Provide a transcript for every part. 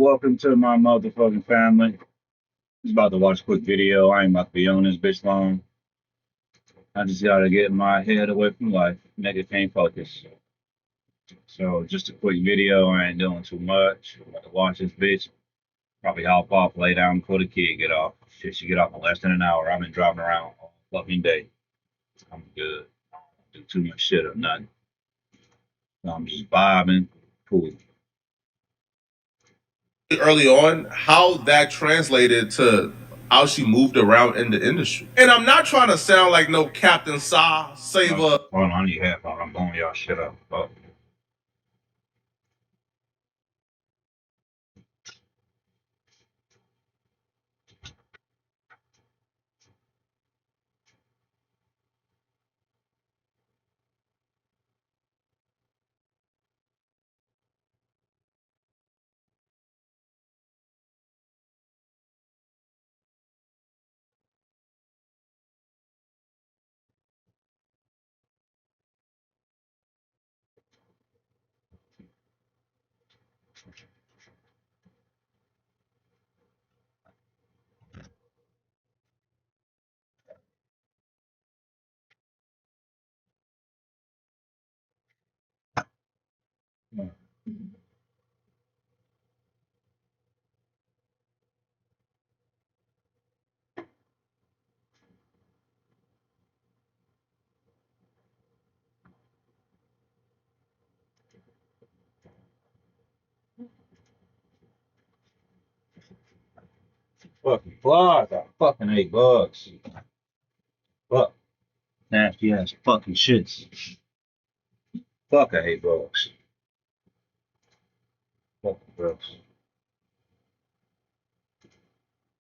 Welcome to my motherfucking family. Just about to watch a quick video. I ain't about to be on this bitch long. I just gotta get my head away from life. Nigga can't focus. So just a quick video. I ain't doing too much. I'm about to watch this bitch. Probably hop off, lay down before the kid get off. Shit, she get off in less than an hour. I've been driving around all fucking day. I'm good. Do too much shit or nothing. I'm just vibing. Cool. Early on, how that translated to how she moved around in the industry. And I'm not trying to sound like no Captain Sa Saver. Hold on, I need half on. I'm blowing y'all shit up. Fuck. Fucking flies. I fucking hate bugs. Fuck. Nasty ass fucking shits. Fuck, I hate bugs. Fucking gross.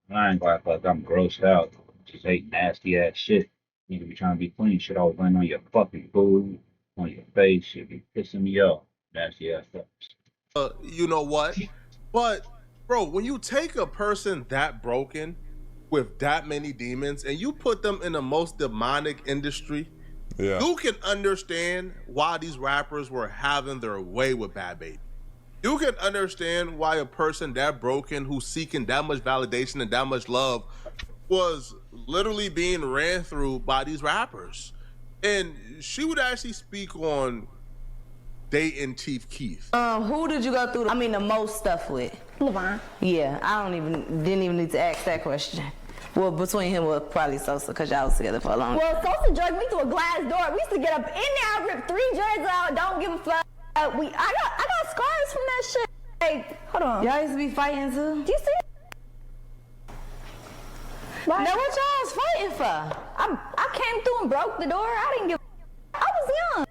I ain't gonna act like I'm grossed out. Just hate nasty ass shit. You can be trying to be clean. Shit always laying on your fucking food, on your face. Shit be pissing me off. Nasty ass stuff. You know what? But bro, when you take a person that broken with that many demons and you put them in the most demonic industry, you can understand why these rappers were having their way with Bad Baby. You can understand why a person that broken, who's seeking that much validation and that much love, was literally being ran through by these rappers. And she would actually speak on dating Chief Keef. Who did you go through the most stuff with? Levon. Yeah, didn't even need to ask that question. Well, between him was probably Sosa, because y'all was together for a long time. Well, Sosa drugged me through a glass door. We used to get up in there, rip 3 dreads out, don't give a fuck. I got scars from that shit. Like, hold on. Y'all used to be fighting too? Do you see it? Like, Now what y'all was fighting for? I came through and broke the door. I didn't give a I was young.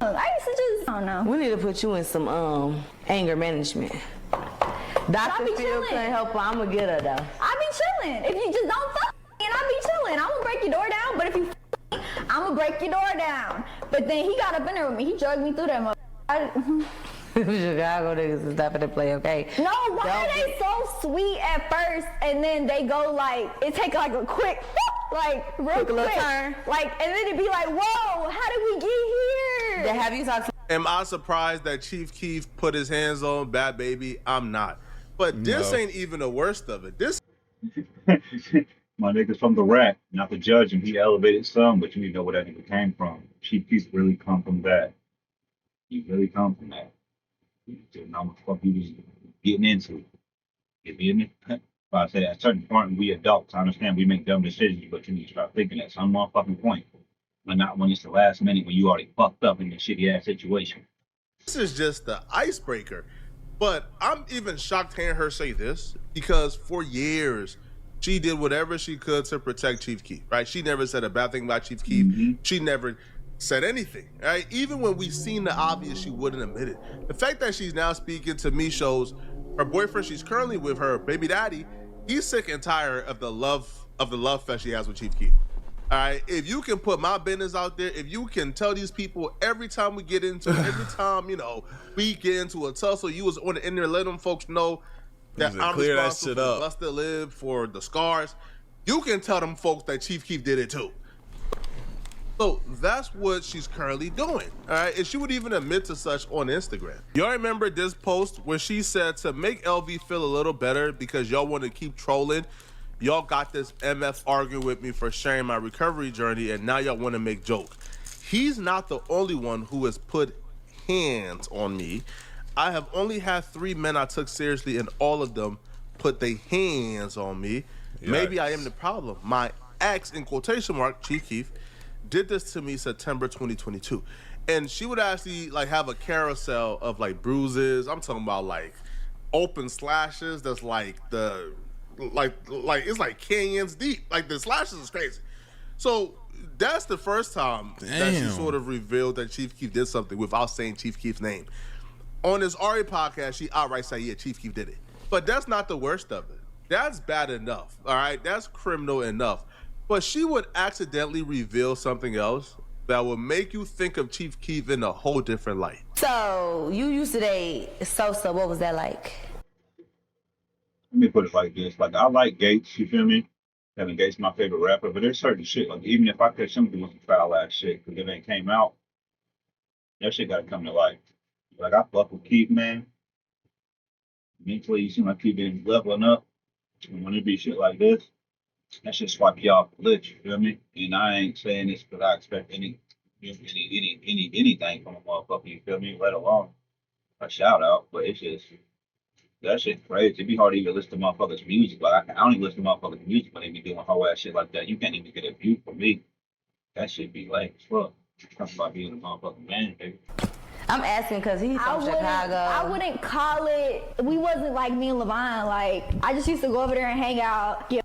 I used to just, I don't know. We need to put you in some anger management. Dr. be Phil chilling. couldn't help her. I'm gonna get her though. I be chilling. If you just don't fuck me, and I be chilling. I'm gonna break your door down, but if you fuck me, I'm gonna break your door down. But then he got up in there with me. He drugged me through that motherfucker. Chicago niggas is stopping to play, okay? No, why are they so sweet at first and then they go like, it take like a quick, like real quick, little turn. like, and then it be like, whoa, how did we get here? Have you talked to Am I surprised that Chief Keef put his hands on Bad Baby? I'm not. But this ain't even the worst of it. This My niggas from the rack, not to judge him. He elevated some, but you need to know where that nigga came from. Chief Keef really come from that. He really come from that. You didn't know what the fuck he was getting into. You feel me? But I say at a certain point, we adults. I understand we make dumb decisions, but you need to start thinking at some motherfucking point. But not when it's the last minute when you already fucked up in a shitty ass situation. is just the icebreaker. But I'm even shocked hearing her say this because for years, she did whatever she could to protect Chief Keef, right? She never said a bad thing about Chief Keef. She never said anything, right? Even when we seen the obvious, she wouldn't admit it. The fact that she's now speaking to me shows her boyfriend she's currently with, her baby daddy, he's sick and tired of the love fest she has with Chief Keef. All right, if you can put my business out there, if you can tell these people every time we get into every time, we get into a tussle, you was on the end there, let them folks know that I'm clear that responsible shit for up. the busted live, for the scars. You can tell them folks that Chief Keef did it too. So that's what she's currently doing, all right? And she would even admit to such on Instagram. Y'all remember this post where she said to make LV feel a little better because y'all want to keep trolling, y'all got this MF arguing with me for sharing my recovery journey, and now y'all want to make joke. He's not the only one who has put hands on me. I have only had 3 men I took seriously, and all of them put their hands on me. Yikes. Maybe I am the problem. My ex, in quotation mark, Chief Keef, did this to me September 2022. And she would actually like have a carousel of like bruises. I'm talking about like open slashes that's like the like it's like canyons deep. Like the slashes is crazy. So that's the first time that she sort of revealed that Chief Keef did something without saying Chief Keef's name. On this Ari podcast, she outright said, yeah, Chief Keef did it. But that's not the worst of it. That's bad enough, all right? That's criminal enough. But she would accidentally reveal something else that would make you think of Chief Keef in a whole different light. So you used to date Sosa. What was that like? Let me put it like this. Like, I like Gates, you feel me? Kevin Gates my favorite rapper, but there's certain shit, like, even if I catch him doing some foul-ass shit, because if it ain't came out, that shit gotta come to light. Like, I fuck with Keith, man. Mentally, you seem like Keith been leveling up. And when it be shit like this, that shit swipe you off the list, you feel me? And I ain't saying this because I expect anything from a motherfucker, you feel me? Let alone a shout out, but it's just, that shit crazy. It'd be hard to even listen to motherfuckers' music. Like, I don't even listen to motherfuckers' music when they be doing whole ass shit like that. You can't even get a view from me. That shit be lame as fuck. Talking about being a motherfucking man, baby. I'm asking because he's from Chicago. I wouldn't call it, we wasn't like me and Levine. Like, I just used to go over there and hang out, get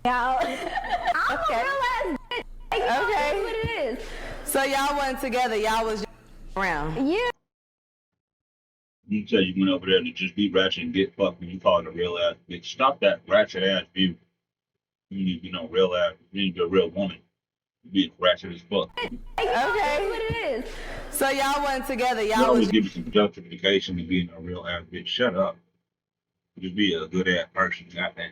out. I'm a real ass bitch. Like, Okay. That's what it is. So y'all wasn't together. Y'all was just around. Yeah. You said you went over there to just be ratchet and get fucked, and you call it a real ass bitch. Stop that ratchet ass view. You need to be no real ass. You need to be a real woman. You be ratchet as fuck. Okay. That's what it is. So y'all wasn't together. You Y'all always was give me some justification to being a real ass bitch. Shut up. Just be a good ass person. Goddamn.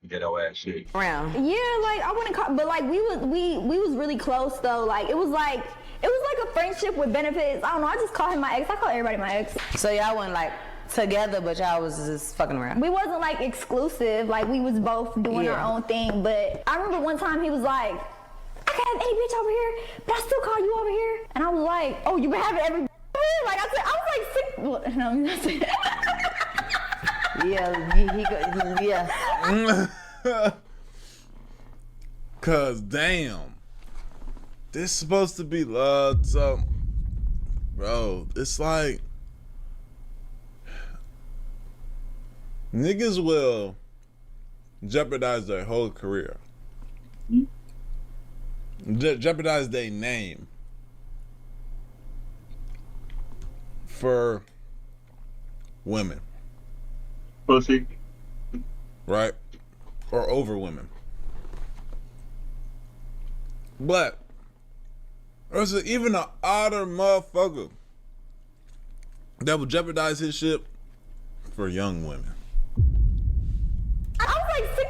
That old ass shit. around. Yeah, like I wouldn't call, but like we was really close though. Like it was like a friendship with benefits. I don't know. I just call him my ex. I call everybody my ex. So y'all wasn't like together, but y'all was just fucking around. We wasn't like exclusive. Like we was both doing our own thing. But I remember one time he was like, I can't have any bitch over here, but I still call you over here. And I was like, oh, you been having every like I said, I was like sick. Well, no, I'm not saying. Yeah. Cause damn, this supposed to be love. So, bro, it's like niggas will jeopardize their whole career, jeopardize their name for women. Pussy. Right? Or over women. But there's even an odder motherfucker that would jeopardize his shit for young women. I was like sick.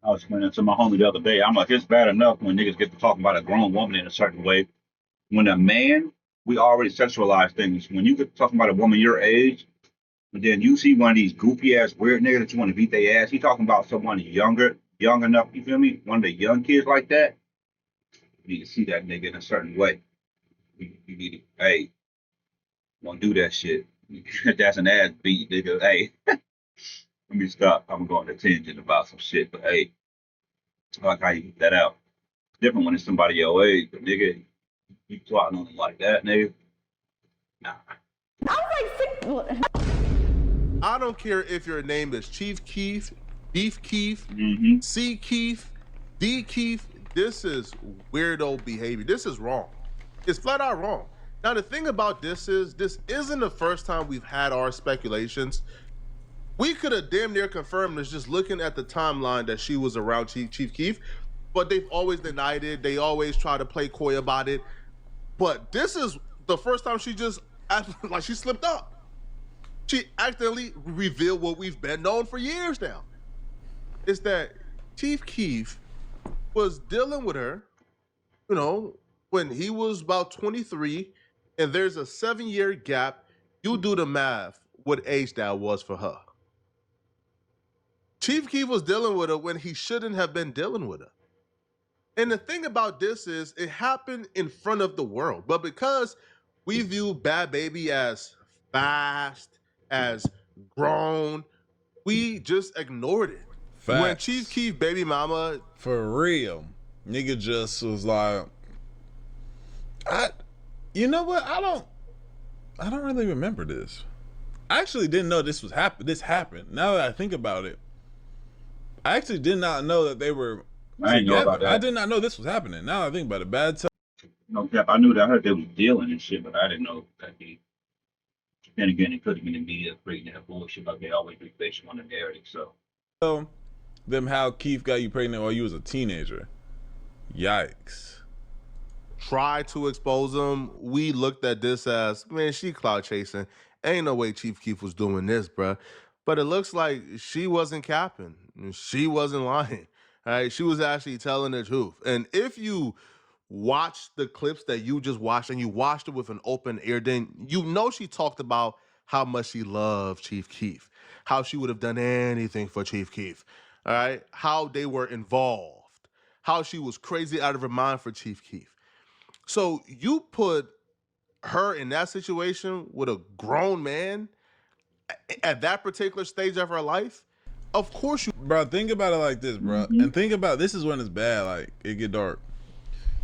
I was explaining that to my homie the other day. I'm like, it's bad enough when niggas get to talking about a grown woman in a certain way. When a man, we already sexualize things. When you get talking about a woman your age, and then you see one of these goofy ass weird niggas that you want to beat their ass. He talking about someone younger, young enough, you feel me? One of the young kids like that. You need to see that nigga in a certain way. You need to, hey, don't do that shit. That's an ass beat, nigga. Hey, let me stop. I'm going to tangent about some shit, but hey, I like how you get that out. It's different when it's somebody your age, but nigga, you plotting on them like that, nigga. Nah. I was like sick. I don't care if your name is Chief Keef, Beef Keef, C Keef, D Keef. This is weirdo behavior. This is wrong. It's flat out wrong. Now, the thing about this isn't the first time we've had our speculations. We could have damn near confirmed this just looking at the timeline that she was around Chief Keef, but they've always denied it. They always try to play coy about it. But this is the first time she just acted like she slipped up. She accidentally revealed what we've been known for years now. It's that Chief Keef was dealing with her, you know, when he was about 23, and there's a 7-year gap. You do the math, what age that was for her. Chief Keef was dealing with her when he shouldn't have been dealing with her. And the thing about this is, it happened in front of the world. But because we view Bad Baby as fast, as grown, we just ignored it. When Chief Facts. Keef baby mama, For real. Nigga just was like, you know what? I don't really remember this. I actually didn't know this happened. Now that I think about it, I actually did not know that they were I didn't know together. about that. I did not know this was happening. Now I think about it. Bad time. No cap. I knew that. I heard they was dealing and shit, but I didn't know that he. Then again, it could have been the media creating that bullshit like they always do based on the narrative. So Them how Keith got you pregnant while you was a teenager. Yikes. tried to expose him, we looked at this as, man, she clout chasing. Ain't no way Chief Keef was doing this, bruh. But it looks like she wasn't capping. She wasn't lying. All right, she was actually telling the truth. And if you watch the clips that you just watched and you watched it with an open ear, then you know she talked about how much she loved Chief Keef, how she would have done anything for Chief Keef, all right? How they were involved, how she was crazy out of her mind for Chief Keef. So you put her in that situation with a grown man at that particular stage of her life, of course you. Bro, think about it like this, bro. And think about, this is when it's bad, like it get dark.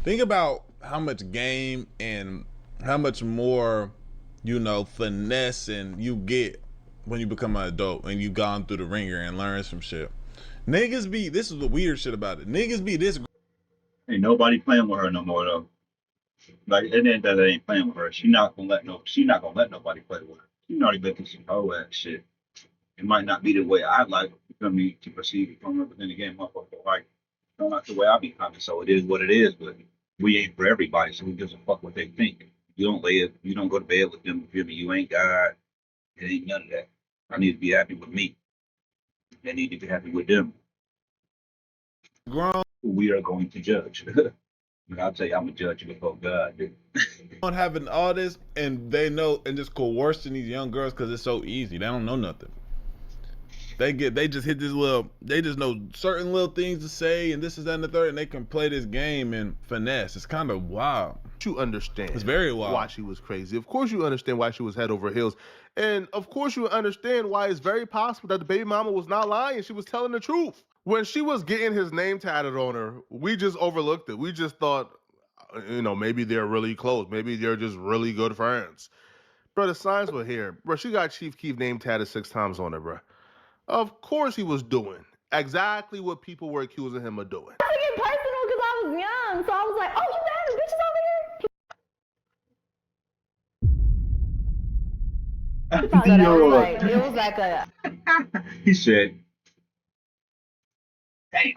Think about how much game and how much more, finesse and you get when you become an adult and you gone through the ringer and learn some shit. Niggas be, this is the weird shit about it. Niggas be this. ain't nobody playing with her no more though. Like it ain't that they ain't playing with her. She not gonna let nobody play with her. She already been through some whole ass shit. It might not be the way I like to perceive it from her, but then again, motherfucker, like not the way I be coming. So it is what it is. But we ain't for everybody, so who gives a fuck what they think? You don't go to bed with them. You feel me? You ain't God. It ain't none of that. I need to be happy with me. They need to be happy with them. Grown We are going to judge. I'll tell you, I'm a judge before God, dude. on having all this and they know and just coercing these young girls because it's so easy. They don't know nothing. They just hit this they just know certain little things to say and this is that and the third, and they can play this game and finesse. It's kind of wild. You understand. It's very wild. Why she was crazy. Of course you understand why she was head over heels. And of course you understand why it's very possible that the baby mama was not lying. She was telling the truth. When she was getting his name tatted on her, we just overlooked it. We just thought, maybe they're really close. Maybe they're just really good friends. Bro, the signs were here. Bro, she got Chief Keef name tatted 6 times on her, bro. Of course he was doing exactly what people were accusing him of doing. I took it personal because I was young, so I was like, oh, you having bitches over here? So that was it was like a, He said, "Damn,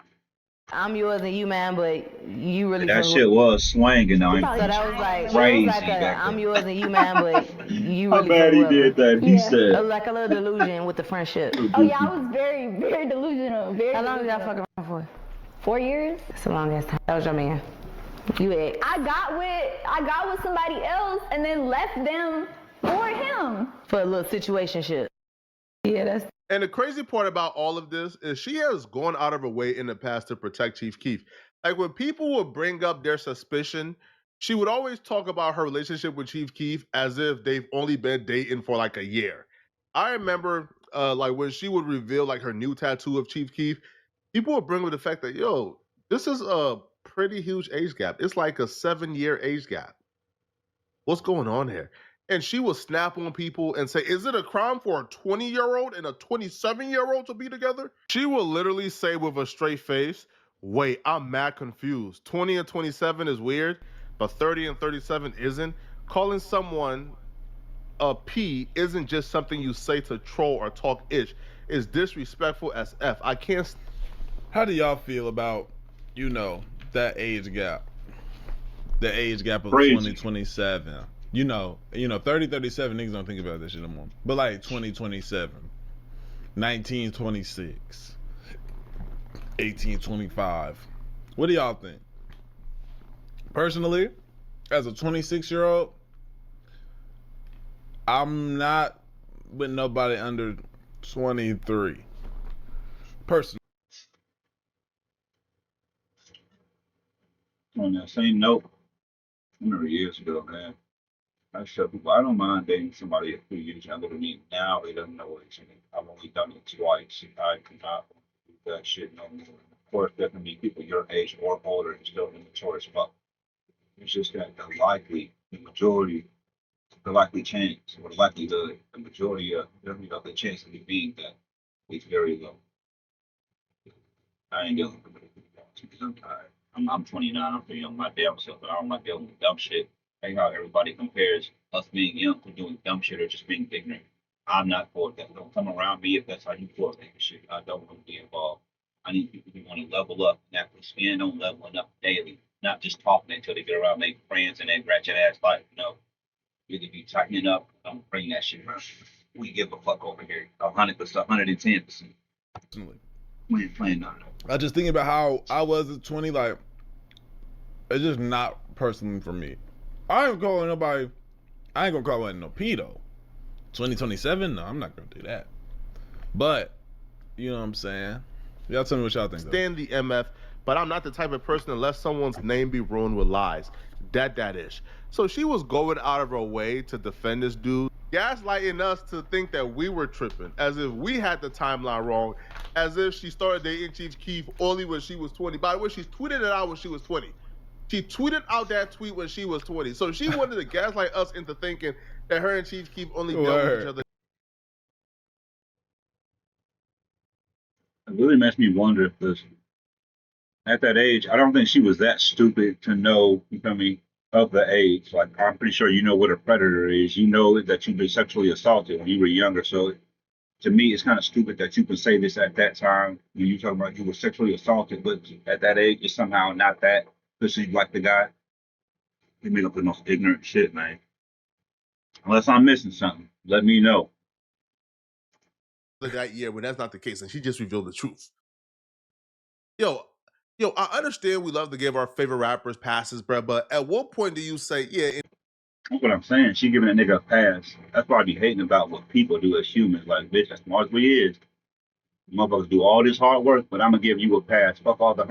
I'm yours and you mine, but you really that from shit was swinging on So him." that was like, Crazy it was like a, back I'm then. yours and you mine, but you How really bad from he whoever. did that. He It said, was like a little delusion with the friendship. Oh yeah, I was very, very delusional. Very How long did y'all delusional. fuck around for? 4 years. That's a long ass time. That was your man. You ex. I got with somebody else and then left them for him. For a little situation shit. Yeah, that's. And the crazy part about all of this is she has gone out of her way in the past to protect Chief Keef. Like when people would bring up their suspicion, she would always talk about her relationship with Chief Keef as if they've only been dating for like a year. I remember like when she would reveal like her new tattoo of Chief Keef, people would bring up the fact that, yo, this is a pretty huge age gap. It's like a 7-year age gap. What's going on here? And she will snap on people and say, is it a crime for a 20-year-old and a 27-year-old to be together? She will literally say with a straight face, wait, I'm mad confused. 20 and 27 is weird, but 30 and 37 isn't. Calling someone a P isn't just something you say to troll or talk ish. It's disrespectful as F. I can't. How do y'all feel about, that age gap? The age gap of Crazy. 2027. 30, 37 niggas don't think about this shit no more. But like 2027, 1926, 1825. What do y'all think? Personally, as a 26-year-old, I'm not with nobody under 23. Personally. On that same note, I remember years ago, man. I tell people I don't mind dating somebody a few years younger than me. Now it doesn't know what it's mean. I've only done it twice. I cannot do that shit no more. Of course, there can be people your age or older and still immature as fuck. It's just that the majority, the likely chance or the likelihood, the majority of the chance of it being that is very low. I ain't dealing with it because I'm tired. I'm 29. I'm pretty young my damn self, but I don't like dealing with dumb shit. Like how everybody compares us being young to doing dumb shit or just being ignorant. I'm not for that. Don't come around me if that's how you feel that shit. I don't want to be involved. I need people who want to level up and actually stand on leveling up daily, not just talking until they get around make friends and they ratchet ass life. No, you either be tightening up, don't bring that shit around. We give a fuck over here. 100%, 110%. We ain't playing none of that. I just think about how I was at 20, like, it's just not personally for me. I ain't gonna call it no pedo. 2027? No, I'm not gonna do that. But, you know what I'm saying? Y'all tell me what y'all think. Stand the MF, but I'm not the type of person to let someone's name be ruined with lies. That ish. So she was going out of her way to defend this dude, gaslighting us to think that we were tripping, as if we had the timeline wrong, as if she started dating Chief Keef only when she was 20. By the way, she's tweeted it out when she was 20. She tweeted out that tweet when she was 20. So she wanted to gaslight us into thinking that her and Chief Keef only dealt with each other. It really makes me wonder if this, at that age, I don't think she was that stupid to know, you feel me, of the age. Like, I'm pretty sure you know what a predator is. You know that you've been sexually assaulted when you were younger. So to me, it's kind of stupid that you can say this at that time when you talking about you were sexually assaulted, but at that age, it's somehow not that because you like the guy. You make up the most ignorant shit, man. Unless I'm missing something, let me know. That year when that's not the case, and she just revealed the truth. Yo, I understand we love to give our favorite rappers passes, bro, but at what point do you say, yeah? That's what I'm saying. She giving a nigga a pass. That's why I be hating about what people do as humans. Like, bitch, as smart as we is, motherfuckers do all this hard work, but I'm gonna give you a pass. Fuck all the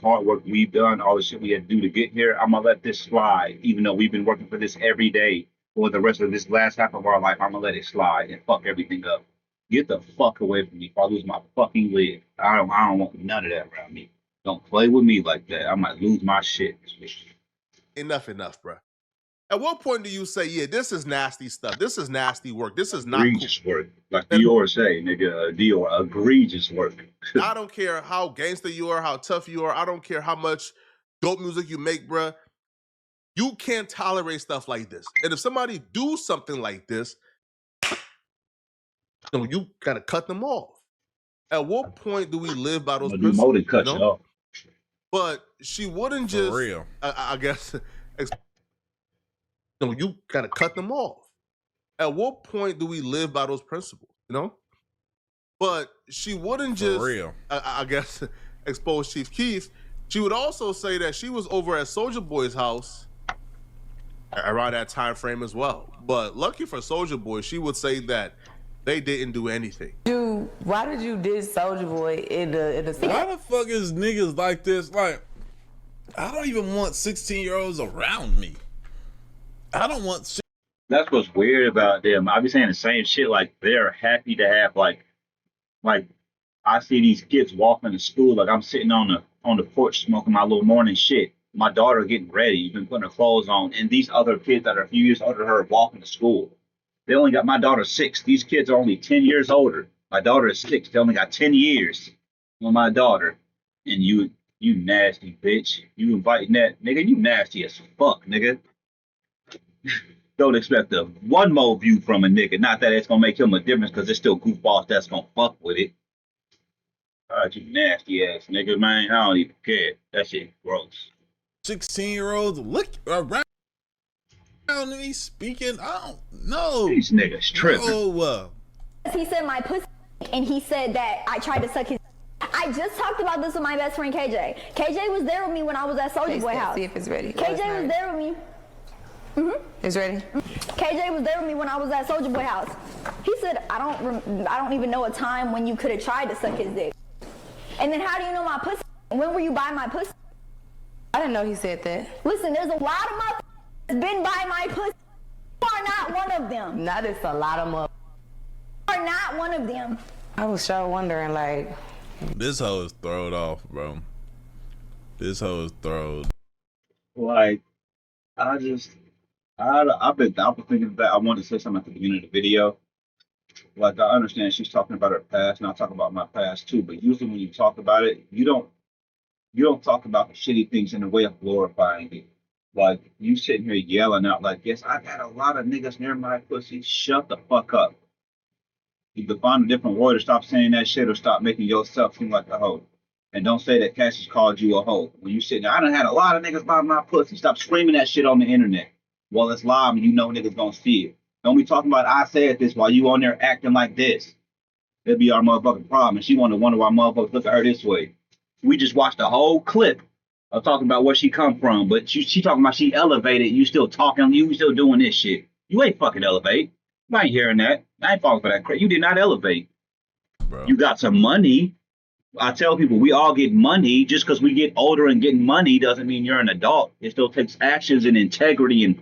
hard work we've done, all the shit we had to do to get here. I'm gonna let this slide, even though we've been working for this every day for the rest of this last half of our life. I'm gonna let it slide and fuck everything up. Get the fuck away from me if I lose my fucking lid. I don't want none of that around me. Don't play with me like that. I might lose my shit. Enough, bro. At what point do you say, yeah, this is nasty stuff. This is nasty work. This is not egregious work. Like Dior say, nigga, Dior, egregious work. I don't care how gangster you are, how tough you are. I don't care how much dope music you make, bro. You can't tolerate stuff like this. And if somebody do something like this, you gotta cut them off. At what point do we live by those principles? More than cut you off. But she wouldn't just, For real. I guess, you gotta cut them off. At what point do we live by those principles? But she wouldn't just, For real. I guess, expose Chief Keef. She would also say that she was over at Soulja Boy's house around that time frame as well. But lucky for Soulja Boy, she would say that they didn't do anything. Why did you diss Soulja Boy in the Why the fuck is niggas like this? Like, I don't even want 16-year-olds around me. I don't want shit. That's what's weird about them. I be saying the same shit. Like, they're happy to have like I see these kids walking to school. Like, I'm sitting on the porch smoking my little morning shit. My daughter getting ready, even putting her clothes on, and these other kids that are a few years older than her walking to school. They only got my daughter 6. These kids are only 10 years older. My daughter is 6. They only got 10 years on my daughter. And you nasty bitch. You inviting that nigga? You nasty as fuck, nigga. Don't expect one more view from a nigga. Not that it's gonna make him a difference, because it's still goofballs that's gonna fuck with it. All right, you nasty ass nigga, man. I don't even care. That shit gross. 16-year-olds look around me speaking. I don't know. These niggas tripping. No. He said my pussy, and he said that I tried to suck his. I I just talked about this with my best friend KJ. KJ was there with me when I was at Soulja Boy house. See if it's ready. KJ was there with me. It's ready. KJ was there with me when I was at Soulja Boy house. He said, I don't even know a time when you could have tried to suck his dick. And then how do you know my pussy? When were you by my pussy? I didn't know he said that. Listen, there's a lot of motherfuckers been by my pussy. You are not one of them. Not it's a lot of mother. You are not one of them. I was sure wondering, like, This hoe is throwed off, bro. This hoe is throwed. Like, I've been thinking that I wanted to say something at the beginning of the video. Like, I understand she's talking about her past, and I talk about my past too. But usually, when you talk about it, you don't talk about the shitty things in a way of glorifying it. Like, you sitting here yelling out like, yes, I got a lot of niggas near my pussy. Shut the fuck up. You can find a different word to stop saying that shit or stop making yourself seem like a hoe. And don't say that Cassius called you a hoe. When you sitting there, I done had a lot of niggas by my pussy. Stop screaming that shit on the internet. Well, it's live and you know niggas gonna see it. Don't be talking about I said this while you on there acting like this. It'll be our motherfucking problem. And she wanna wonder why motherfuckers look at her this way. We just watched a whole clip of talking about where she come from, but she talking about she elevated. You still talking? You still doing this shit? You ain't fucking elevate. I ain't hearing that. I ain't falling for that crap. You did not elevate. Bro. You got some money. I tell people we all get money. Just because we get older and getting money doesn't mean you're an adult. It still takes actions and integrity and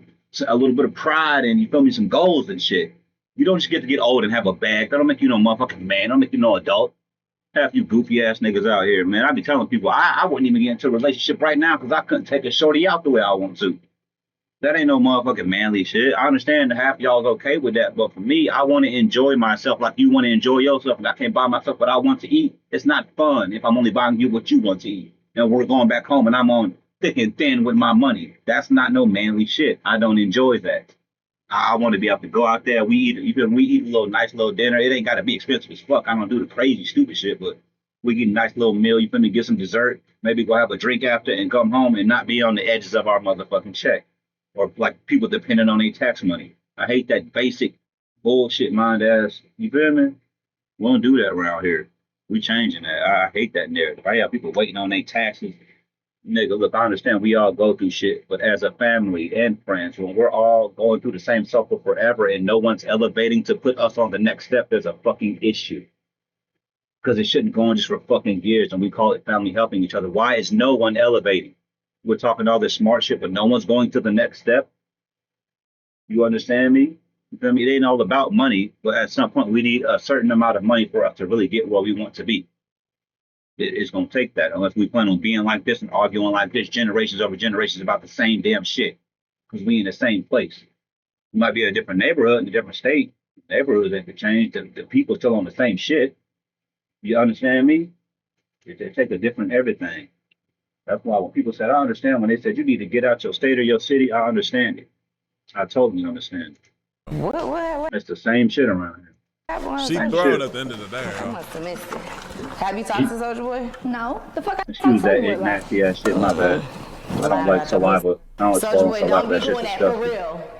a little bit of pride and you feel me, some goals and shit. You don't just get to get old and have a bag. That don't make you no motherfucking man. That don't make you no adult. Half you goofy ass niggas out here, man. I be telling people I wouldn't even get into a relationship right now because I couldn't take a shorty out the way I want to. That ain't no motherfucking manly shit. I understand that half y'all's okay with that, but for me, I want to enjoy myself like you want to enjoy yourself, and I can't buy myself what I want to eat. It's not fun if I'm only buying you what you want to eat. And we're going back home and I'm on thick and thin with my money. That's not no manly shit. I don't enjoy that. I want to be able to go out there. We eat a little nice little dinner. It ain't got to be expensive as fuck. I don't do the crazy stupid shit, but we get a nice little meal. You feel me? Get some dessert. Maybe go have a drink after and come home and not be on the edges of our motherfucking check. Or like people depending on their tax money. I hate that basic bullshit mind ass. You feel me? We don't do that around here. We changing that. I hate that narrative. I have people waiting on their taxes. Nigga, look, I understand we all go through shit, but as a family and friends, when we're all going through the same cycle forever and no one's elevating to put us on the next step, there's a fucking issue. Because it shouldn't go on just for fucking years and we call it family helping each other. Why is no one elevating? We're talking all this smart shit, but no one's going to the next step. You understand me? You feel me? It ain't all about money, but at some point we need a certain amount of money for us to really get where we want to be. It's going to take that unless we plan on being like this and arguing like this generations over generations about the same damn shit. Because we in the same place. We might be in a different neighborhood, in a different state. Neighborhoods ain't to change. The people still on the same shit. You understand me? They take a different everything. That's why when people said, I understand when they said you need to get out your state or your city, I understand it. I totally understand. What? It's the same shit around here. She throwed at the end of the day, I huh? must have missed it. Have you talked to Soulja Boy? No. The fuck I Excuse that Soulja Boy about? nasty ass shit, my bad. I don't like saliva. I don't Soulja swallow Boy, don't saliva. be That shit's doing that for disgusting. real.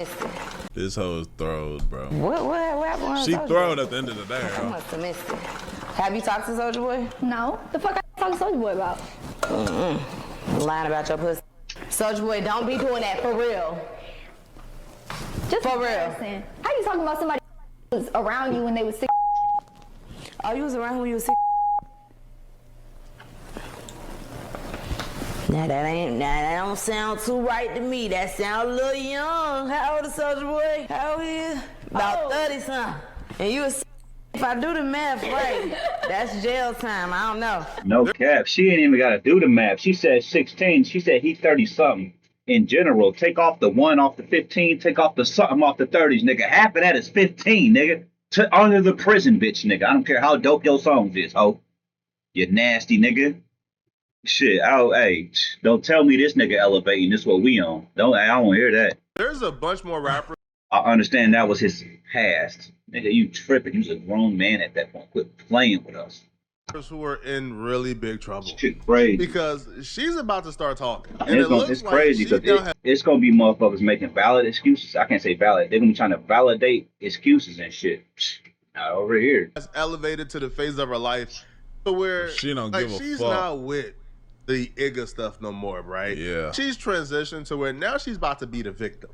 Missed it. This hoe is throwed, bro. What happened? She throwed at the end of the day, I huh? must have missed it. Have you talked to Soulja Boy? No. The fuck I talk to Soulja Boy about? Lying about your pussy. Soulja Boy, don't be doing that for real. Just For real. embarrassing. How you talking about somebody who was around you when they was sick? Oh, you was around when you was 6. Now that don't sound too right to me. That sound a little young. How old is Soulja Boy? How old he is? About 30 something. And you was if I do the math right, that's jail time. I don't know. No cap. She ain't even got to do the math. She said 16. She said he 30 something. In general, take off the 1 off the 15, take off the something off the 30s, nigga. Half of that is 15, nigga. Under the prison, bitch, nigga. I don't care how dope your songs is, ho. You nasty nigga. Shit, hey, don't tell me this nigga elevating. This what we on. I don't hear that. There's a bunch more rappers I understand that was his past. Nigga, you tripping. You was a grown man at that point. Quit playing with us. who are in really big trouble. Shit crazy. Because she's about to start talking. And And it looks it's like crazy she because now it's going to be motherfuckers making valid excuses. I can't say valid. They're going to be trying to validate excuses and shit. Not over here. Has elevated to the phase of her life to where She don't like give a she's fuck. not with the Igga stuff no more, right? Yeah. She's transitioned to where now she's about to be the victim.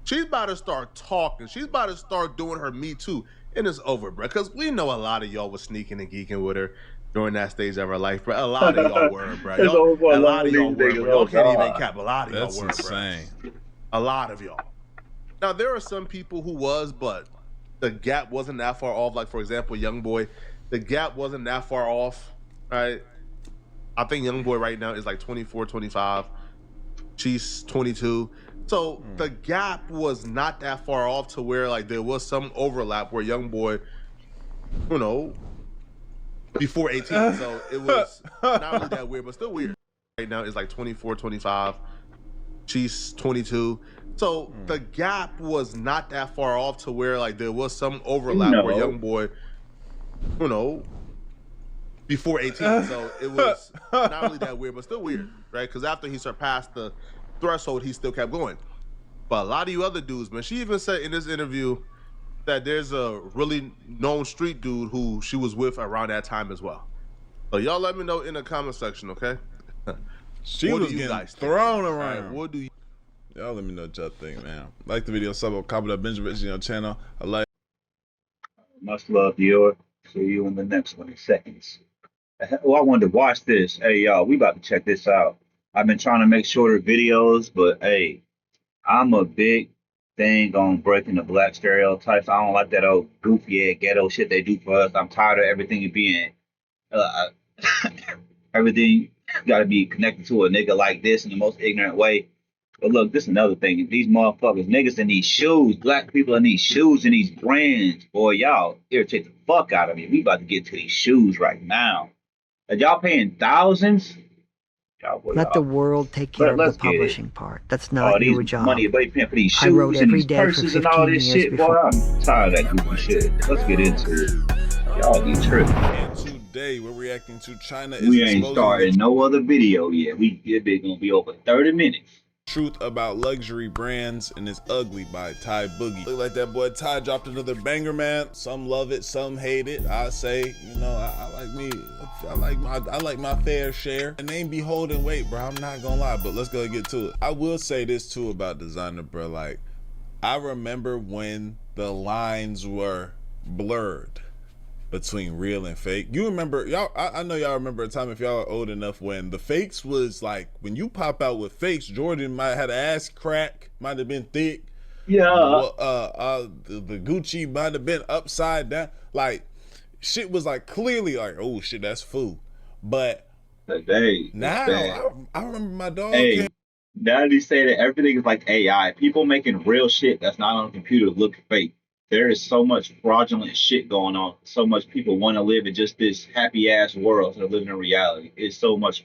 She's about to start talking. She's about to start doing her Me Too. And it's over, bro. Because we know a lot of y'all was sneaking and geeking with her during that stage of her life, bro. A lot of y'all were, bro. It's over for A lot of y'all these were, niggas. bro. Y'all Oh, can't even God. cap. A lot of That's y'all were, insane. bro. A lot of y'all. Now, there are some people who was, but the gap wasn't that far off. Like, for example, YoungBoy, the gap wasn't that far off, right? I think YoungBoy right now is like 24, 25. She's 22. So the gap was not that far off to where like there was some overlap where YoungBoy, you know, before 18. So it was not really that weird, but still weird. Right now is like 24, 25. She's 22. So the gap was not that far off to where like there was some overlap where YoungBoy, you know, before 18. So it was not really that weird, but still weird, right? Because after he surpassed the threshold, he still kept going. But a lot of you other dudes, man, she even said in this interview that there's a really known street dude who she was with around that time as well. So y'all let me know in the comment section, okay? She What was do you getting guys think? thrown All around. right, what do you? Y'all let me know what y'all think, man. Like the video, sub, comment up, Benjamin, your channel. I like. Much love, Dior. See you in the next one in seconds. Oh, I wanted to watch this. Hey, y'all, we about to check this out. I've been trying to make shorter videos, but hey, I'm a big thing on breaking the black stereotypes. I don't like that old goofy ass ghetto shit they do for us. I'm tired of everything being uh, everything got to be connected to a nigga like this in the most ignorant way. But look, this is another thing. These motherfuckers, niggas in these shoes, black people in these shoes and these brands, boy, y'all irritate the fuck out of me. We about to get to these shoes right now. And y'all paying thousands? Y'all, boy, Let the y'all. world take care of Let's the get it. publishing part. That's All not your these job. money they paying for these I wrote shoes and every these day for purses and all 15 this years shit, boy. before. I'm tired of that goofy shit. Let's get into it. Y'all be tripping. And today we're reacting to China is We ain't exposing started the no other video yet. It's gonna be over 30 minutes. truth about luxury brands and it's ugly by Ty Boogie. Look like that boy Ty dropped another banger, man. Some love it, some hate it. I say, you know, I like me. I like my fair share. And ain't be holding weight, bro. I'm not gonna lie, but let's go get to it. I will say this too about designer, bro. Like, I remember when the lines were blurred between real and fake. You remember, y'all, I know y'all remember a time, if y'all are old enough, when the fakes was like, when you pop out with fakes, Jordan might have had an ass crack, might have been thick. Yeah. The Gucci might have been upside down. Like, shit was like clearly like, oh shit, that's fool. But Today, now, I remember my dog. hey, now they say that everything is like AI. People making real shit that's not on a computer look fake. There is so much fraudulent shit going on. So much people want to live in just this happy ass world instead of living in reality. It's so much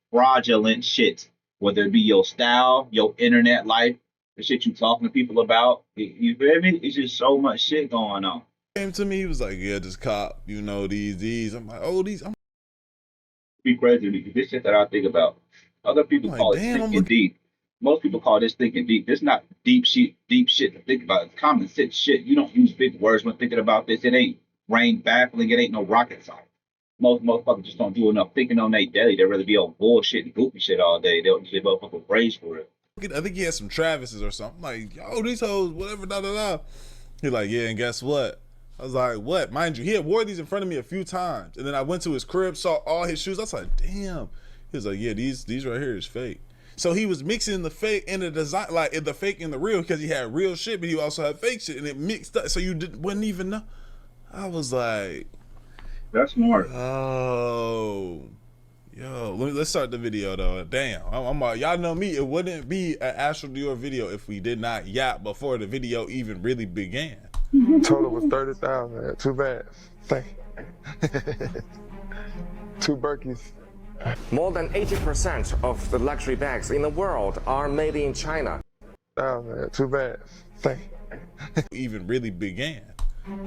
fraudulent shit. Whether it be your style, your internet life, the shit you talking to people about. You feel me? It's just so much shit going on. Came to me, he was like, yeah, this cop, you know, these. I'm like, oh, these. I'm Be crazy because this shit that I think about. Other people like, call it damn, I'm thinking looking. deep. Most people call this thinking deep. This not deep shit to think about. It's common sense shit. You don't use big words when thinking about this. It ain't brain baffling. It ain't no rocket science. Most motherfuckers just don't do enough thinking on their daily. They'd rather be on bullshit and goofy shit all day. They don't use their motherfucking brains for it. I think he had some Travises or something. Like, yo, these hoes, whatever, da da da. He's like, yeah, and guess what? I was like, what? Mind you, he had wore these in front of me a few times. And then I went to his crib, saw all his shoes. I was like, damn. He was like, yeah, these right here is fake. So he was mixing the fake and the design, like the fake and the real, because he had real shit, but he also had fake shit, and it mixed up. So you wouldn't even know. I was like, That's smart. oh, yo, let's start the video though. Damn, y'all know me. It wouldn't be an Astral Dior video if we did not yap before the video even really began. Total was 30,000. Too bad. Thank you. 2 Birkies. More than 80% of the luxury bags in the world are made in China. Too bad. Thank you. Even really began.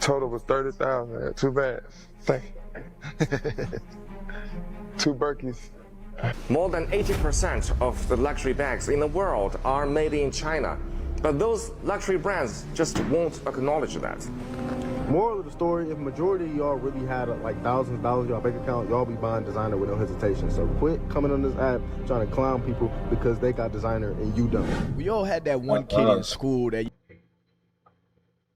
Total was 30,000. Too bad. Thank you. 2 Birkies. More than 80% of the luxury bags in the world are made in China. But those luxury brands just won't acknowledge that. Moral of the story, if majority of y'all really had like thousands of dollars in y'all bank account, y'all be buying designer with no hesitation. So quit coming on this app trying to clown people because they got designer and you don't. We all had that one kid in school that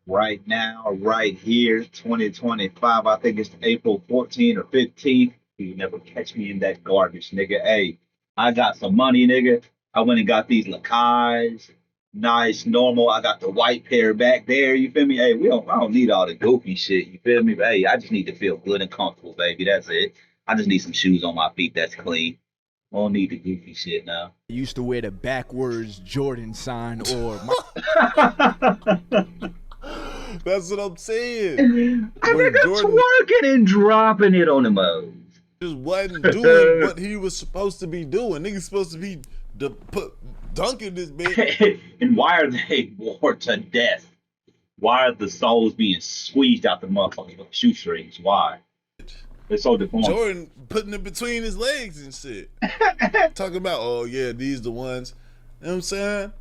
Right now, right here, 2025. I think it's April 14th or 15th. You never catch me in that garbage, nigga. Hey, I got some money, nigga. I went and got these Lacais, nice, normal. I got the white pair back there. You feel me? Hey, I don't need all the goofy shit. You feel me? But hey, I just need to feel good and comfortable, baby. That's it. I just need some shoes on my feet that's clean. I don't need the goofy shit now. used to wear the backwards Jordan sign or That's what I'm saying. I When think I'm Jordan twerking and dropping it on the mode. just wasn't doing what he was supposed to be doing. Niggas supposed to be dunking this bitch. And why are they wore to death? Why are the soles being squeezed out the motherfuckers with shoestrings? Why? They're so deformed. Jordan putting it between his legs and shit. Talking about, oh yeah, these the ones. You know what I'm saying?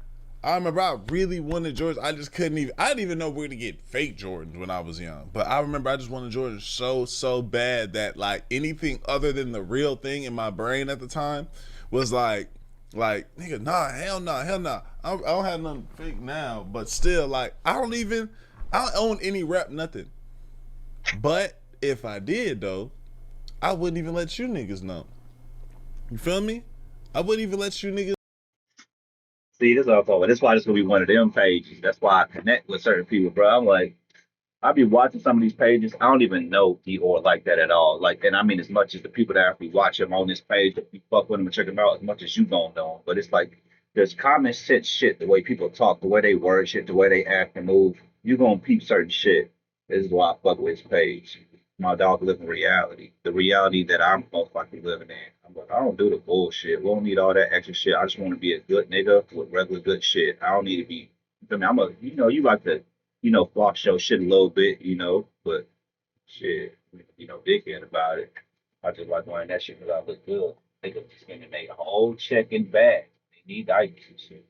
I remember I really wanted Jordans. I didn't even know where to get fake Jordans when I was young. But I remember I just wanted Jordans so bad that like anything other than the real thing in my brain at the time was like nigga, nah, hell nah. I don't have nothing fake now, but still like I don't own any rap nothing. But if I did though, I wouldn't even let you niggas know. You feel me? I wouldn't even let you niggas. See, this is what I'm talking about. That's why this gonna be one of them pages. That's why I connect with certain people, bro. I'm like, I be watching some of these pages. I don't even know Dior like that at all. Like, and I mean, as much as the people that actually watch him on this page, if you fuck with him and check him out, as much as you don't know him. But it's like there's common sense shit, the way people talk, the way they word shit, the way they act and move. You gonna peep certain shit. This is why I fuck with his page. My dog living reality, the reality that I'm most likely living in. I'm like, I don't do the bullshit. We don't need all that extra shit. I just want to be a good nigga with regular good shit. I don't need to be. I mean, you like to, floss your shit a little bit, but shit, dickhead about it. I just like wearing that shit because I look good. Niggas just gonna make a whole check and back. They need items and shit.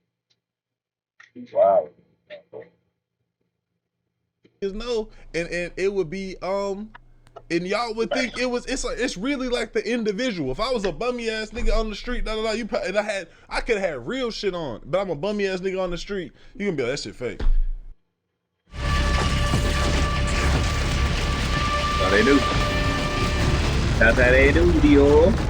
Wow. Know, and it would be and y'all would think it's really like the individual. If I was a bummy ass nigga on the street, and I could have had real shit on, but I'm a bummy ass nigga on the street, you gonna be like, that shit fake. That's how they do. That's how they do, Dior.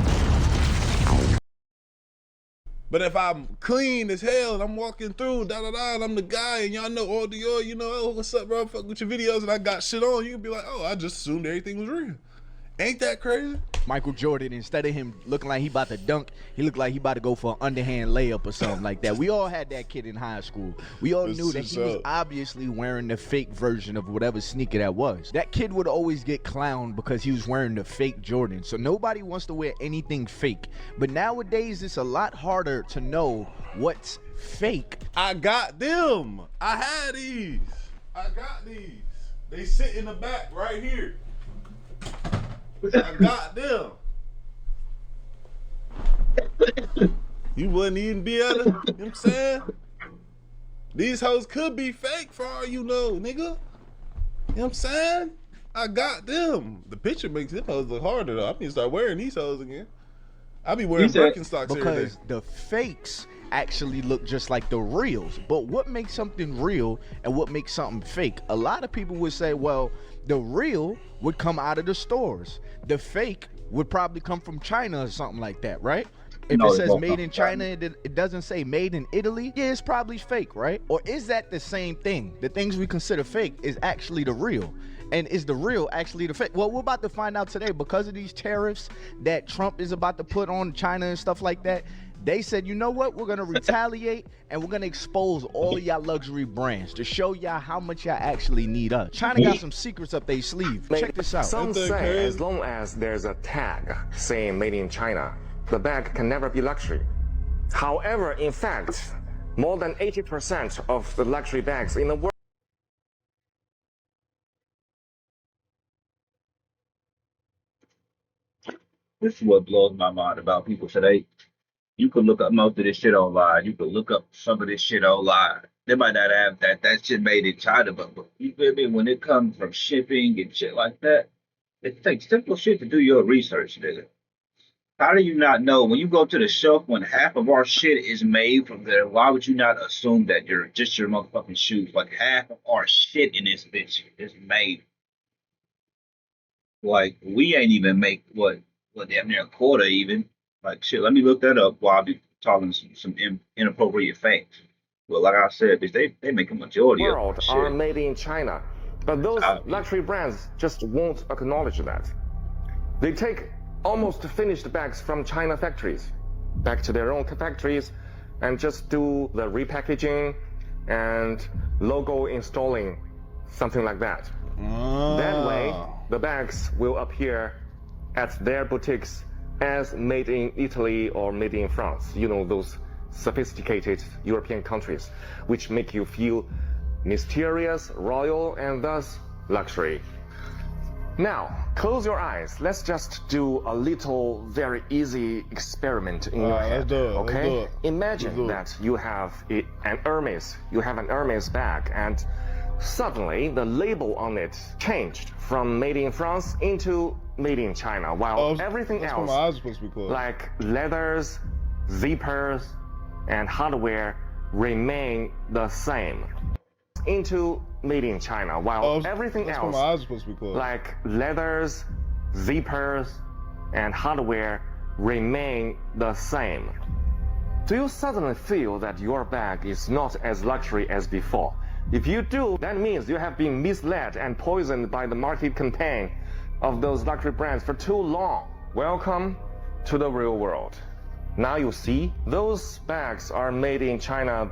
But if I'm clean as hell and I'm walking through, and I'm the guy, and y'all know all Dior, oh, what's up, bro? Fuck with your videos, and I got shit on, you can be like, oh, I just assumed everything was real. Ain't that crazy? Michael Jordan, instead of him looking like he about to dunk, he looked like he about to go for an underhand layup or something like that. We all had that kid in high school. We all knew that he was obviously wearing the fake version of whatever sneaker that was. That kid would always get clowned because he was wearing the fake Jordan. So nobody wants to wear anything fake. But nowadays, it's a lot harder to know what's fake. I got them. I had these. I got these. They sit in the back right here. I got them. You wouldn't even be able to, you know what I'm saying? These hoes could be fake for all you know, nigga. You know what I'm saying? I got them. The picture makes them hoes look harder though. I need to start wearing these hoes again. I be wearing Birkenstocks every day. Because the fakes actually look just like the reals. But what makes something real and what makes something fake? A lot of people would say, well, the real would come out of the stores. The fake would probably come from China or something like that, right? If it says made in China, it doesn't say made in Italy, yeah, it's probably fake, right? Or is that the same thing? The things we consider fake is actually the real. And is the real actually the fake? Well, we're about to find out today because of these tariffs that Trump is about to put on China and stuff like that. They said, you know what? We're going to retaliate and we're going to expose all of y'all luxury brands to show y'all how much y'all actually need us. China got some secrets up their sleeve. Check this out. Some say as long as there's a tag saying made in China, the bag can never be luxury. However, in fact, more than 80% of the luxury bags in the world This is what blows my mind about people today. You could look up most of this shit online. You could look up some of this shit online. They might not have that shit made in China, but you feel me? When it comes from shipping and shit like that, it takes simple shit to do your research, nigga. How do you not know when you go to the shelf when half of our shit is made from there? Why would you not assume that you're just your motherfucking shoes? Like half of our shit in this bitch is made. Like we ain't even make what damn near a quarter even. Like shit, let me look that up while I be talking some inappropriate facts. Well, like I said, bitch, they make a majority of our World are shit. made in China, but those luxury brands just won't acknowledge that. They take almost finished bags from China factories back to their own factories and just do the repackaging and logo installing, something like that. That way, the bags will appear at their boutiques as made in Italy or made in France. You know, those sophisticated European countries, which make you feel mysterious, royal, and thus luxury. Now, close your eyes. Let's just do a little, very easy experiment in your head. Okay? Imagine that you have an Hermes bag, and suddenly the label on it changed from made in France into made in China, while everything else, like leathers, zippers, and hardware, remain the same. Into made in China, while everything else, like leathers, zippers, and hardware, remain the same. Do you suddenly feel that your bag is not as luxury as before? If you do, that means you have been misled and poisoned by the market campaign of those luxury brands for too long. Welcome to the real world. Now you see, those bags are made in China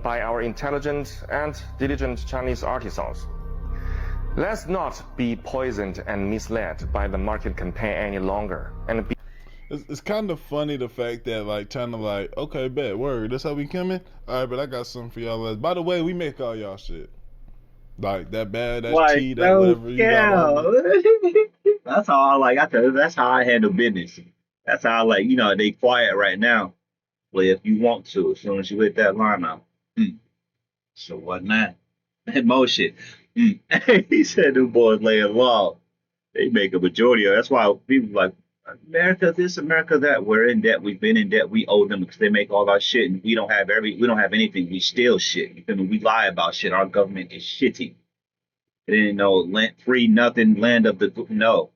by our intelligent and diligent Chinese artisans. Let's not be poisoned and misled by the market campaign any longer. And it's kind of funny the fact that like China like, okay, bet, word, that's how we coming? All right, but I got something for y'all. By the way, we make all y'all shit. Like that bad, that's Like tea, that no whatever you got on cow. it. That's how I like. That's how I handle business. That's how I like. You know, they quiet right now. Well, if you want to, as soon as you hit that line out. So what now? That more shit. He said the boys laying low. They make a majority of. That's why people like America this, America that. We're in debt. We've been in debt. We owe them because they make all our shit, and we don't have anything. We steal shit. You feel me? We lie about shit. Our government is shitty. It ain't no land, free nothing land of the no.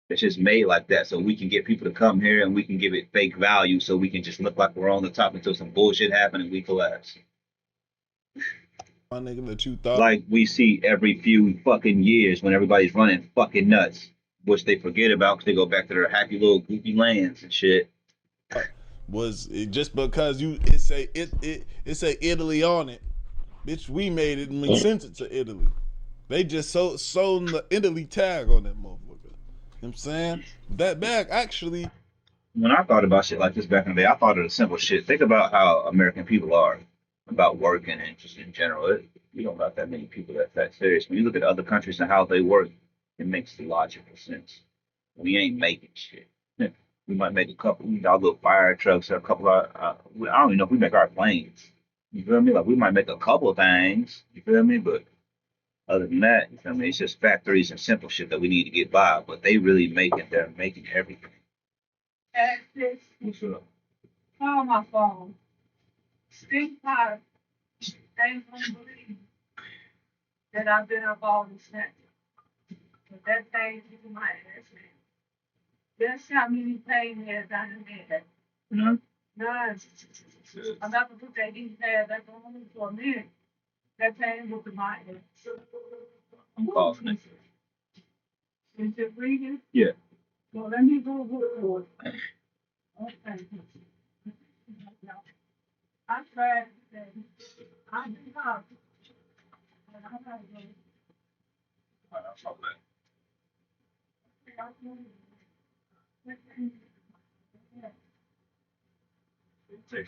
It's just made like that so we can get people to come here and we can give it fake value so we can just look like we're on the top until some bullshit happen and we collapse. My nigga that you thought Like we see every few fucking years when everybody's running fucking nuts, which they forget about because they go back to their happy little goofy lands and shit. was it just because it say Italy on it, bitch. We made it and we sent it to Italy. They just sold the Italy tag on that motherfucker. You know what I'm saying? That bag actually. When I thought about shit like this back in the day, I thought of the simple shit. Think about how American people are about working and just in general. We don't got that many people that serious. When you look at other countries and how they work, it makes logical sense. We ain't making shit. We might make a couple, our little fire trucks or a couple of, I don't even know if we make our planes. You feel me? Like we might make a couple things. You feel me? But other than that, you feel me? It's just factories and simple shit that we need to get by. But they really they're making everything. Access. What's up? Call my phone. Speak high. Ain't gonna believe that I've been up all this night. But that thing is my ass, man. That's how many pain meds I done had. No? None. I'm not gonna put that heat pad back on for a minute. That pain was in my ass. I'm coughing it. Is it breathing? Yeah. Well, let me go look for it. Okay. I tried today. I did not. And I gotta go. That's all bad. Take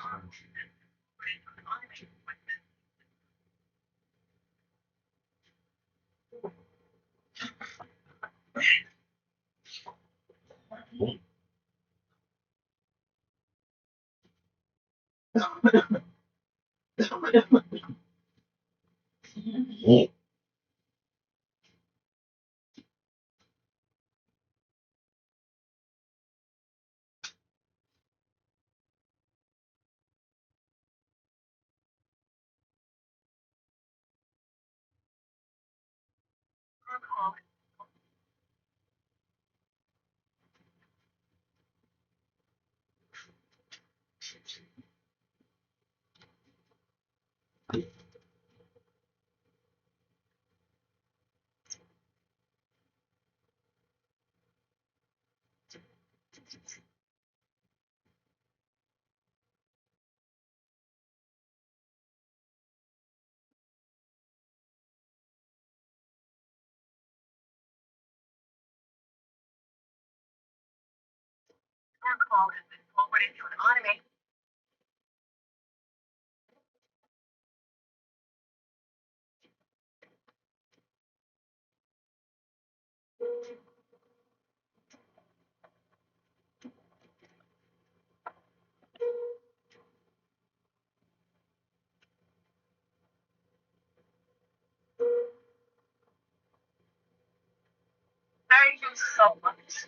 Thank you so much.